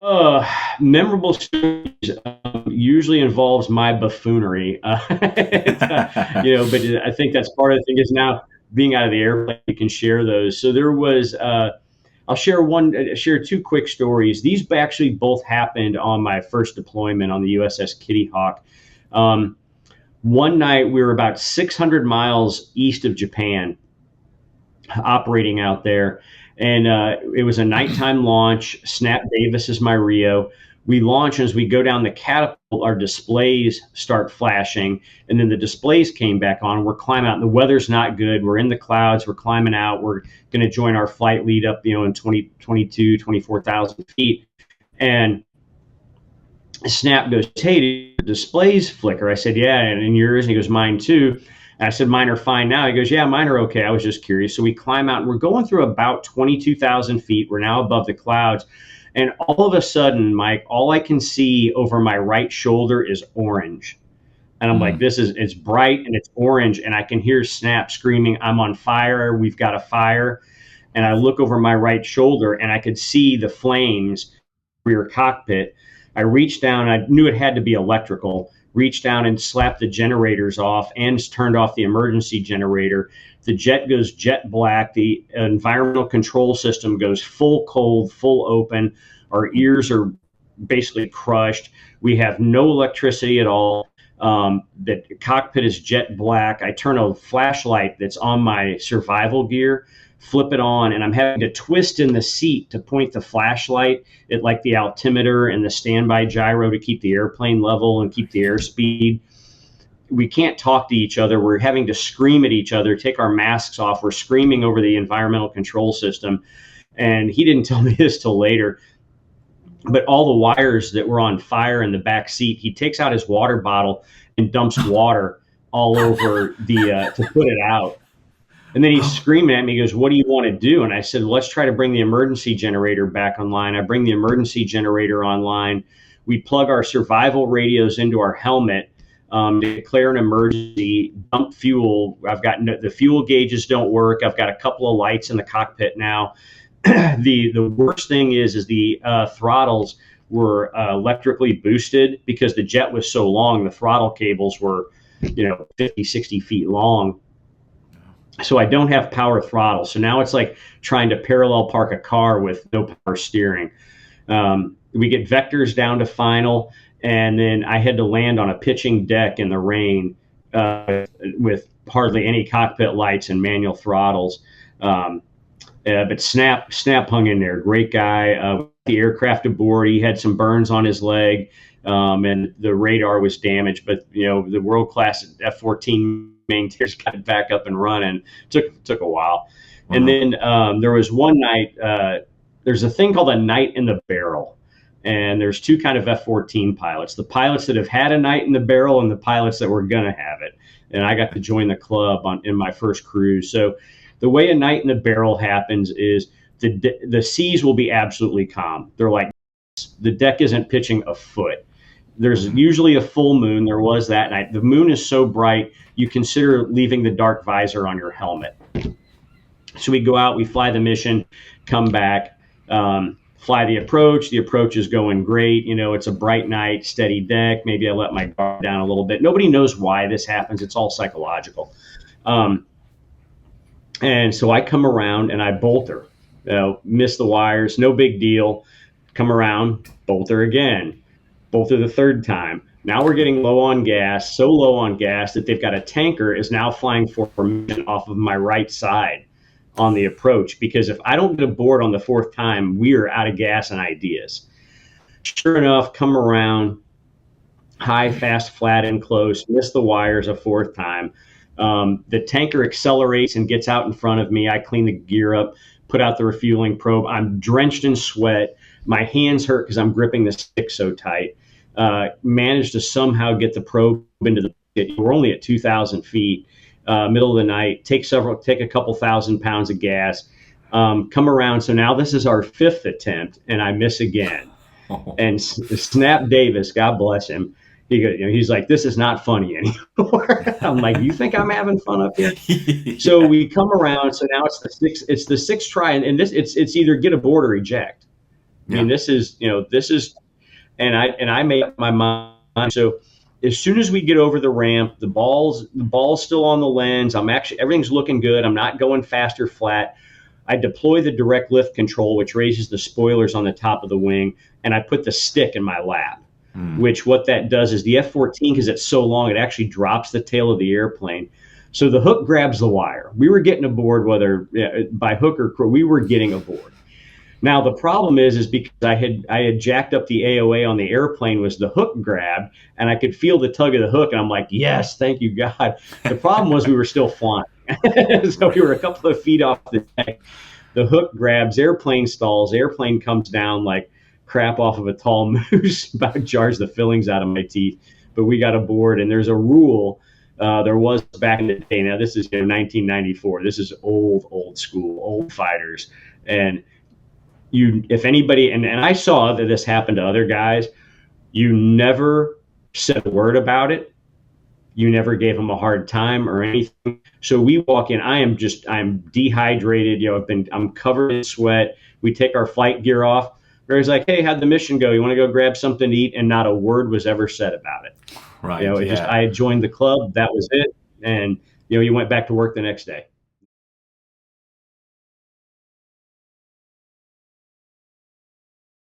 Uh, Memorable stories usually involves my buffoonery. But I think that's part of the thing is now being out of the airplane, you can share those. So there was, I'll share two quick stories. These actually both happened on my first deployment on the USS Kitty Hawk. Um, One night we were about 600 miles east of Japan, operating out there. And it was a nighttime launch. Snap Davis is my Rio. We launch, and as we go down the catapult, our displays start flashing, and then the displays came back on. We're climbing out, and the weather's not good. We're in the clouds. We're climbing out. We're going to join our flight lead up, in 24,000 feet. And Snap goes, "Hey, the displays flicker?" I said, "Yeah, and yours?" And he goes, "Mine too." I said, "Mine are fine now." He goes, "Yeah, mine are okay. I was just curious." So we climb out, and we're going through about 22,000 feet. We're now above the clouds. And all of a sudden, Mike, all I can see over my right shoulder is orange. And I'm like, it's bright and it's orange. And I can hear Snap screaming, "I'm on fire. We've got a fire." And I look over my right shoulder and I could see the flames rear cockpit. I reached down, I knew it had to be electrical, reached down and slapped the generators off and turned off the emergency generator. The jet goes jet black. The environmental control system goes full cold, full open. Our ears are basically crushed. We have no electricity at all. The cockpit is jet black. I turn a flashlight that's on my survival gear, flip it on, and I'm having to twist in the seat to point the flashlight at like the altimeter and the standby gyro to keep the airplane level and keep the airspeed. We can't talk to each other. We're having to scream at each other, take our masks off. We're screaming over the environmental control system. And he didn't tell me this till later, but all the wires that were on fire in the back seat, he takes out his water bottle and dumps water all over to put it out. And then he's screaming at me. He goes, "What do you want to do?" And I said, "Let's try to bring the emergency generator back online." I bring the emergency generator online. We plug our survival radios into our helmet, declare an emergency, dump fuel. I've got the fuel gauges don't work. I've got a couple of lights in the cockpit now. The worst thing is the throttles were electrically boosted because the jet was so long. The throttle cables were, 50, 60 feet long. So I don't have power throttle. So now it's like trying to parallel park a car with no power steering. We get vectors down to final, and then I had to land on a pitching deck in the rain with hardly any cockpit lights and manual throttles. But Snap hung in there. Great guy. The aircraft aboard, he had some burns on his leg, and the radar was damaged. But the world-class F-14 maintainers got it back up and running. Took a while. Wow. And then there was one night. There's a thing called a night in the barrel, and there's two kind of F-14 pilots: the pilots that have had a night in the barrel, and the pilots that were gonna have it. And I got to join the club in my first cruise. So the way a night in the barrel happens is the seas will be absolutely calm. They're like, the deck isn't pitching a foot. There's usually a full moon. There was that night. The moon is so bright, you consider leaving the dark visor on your helmet. So we go out, we fly the mission, come back, fly the approach. The approach is going great. It's a bright night, steady deck. Maybe I let my guard down a little bit. Nobody knows why this happens. It's all psychological. And so I come around and I bolt her, miss the wires, no big deal. Come around, bolt her again, bolt her the third time. Now we're getting low on gas, so low on gas that they've got a tanker is now flying formation off of my right side on the approach, because if I don't get aboard on the fourth time, we are out of gas and ideas. Sure enough, come around, high, fast, flat, and close, miss the wires a fourth time. The tanker accelerates and gets out in front of me. I clean the gear up, put out the refueling probe. I'm drenched in sweat. My hands hurt because I'm gripping the stick so tight. Managed to somehow get the probe into the pit. We're only at 2,000 feet, middle of the night. Take a couple thousand pounds of gas. Come around. So now this is our fifth attempt, and I miss again. And Snap Davis, God bless him, he's like, "This is not funny anymore." I'm like, "You think I'm having fun up here?" So we come around. So now it's the sixth try, and this it's either get aboard or eject. I mean, Yeah. this is, and I made up my mind. So as soon as we get over the ramp, the ball's still on the lens. Everything's looking good. I'm not going fast or flat. I deploy the direct lift control, which raises the spoilers on the top of the wing, and I put the stick in my lap. Mm. Which what that does is the F-14, because it's so long, it actually drops the tail of the airplane. So the hook grabs the wire. We were getting aboard, whether by hook or crook, we were getting aboard. Now the problem is because I had jacked up the AOA on the airplane, was the hook grabbed, and I could feel the tug of the hook, and I'm like, yes, thank you God. The problem was we were still flying, so we were a couple of feet off the deck. The hook grabs, airplane stalls, airplane comes down like crap off of a tall moose, about jars the fillings out of my teeth. But we got aboard, and there's a rule. There was back in the day. Now this is 1994. This is old school, old fighters, and if anybody, and I saw that this happened to other guys, you never said a word about it. You never gave them a hard time or anything. So we walk in. I'm dehydrated. I'm covered in sweat. We take our flight gear off. Barry's like, hey, how'd the mission go? You want to go grab something to eat? And not a word was ever said about it. Right. It just, Yeah. I had joined the club. That was it. And, you went back to work the next day.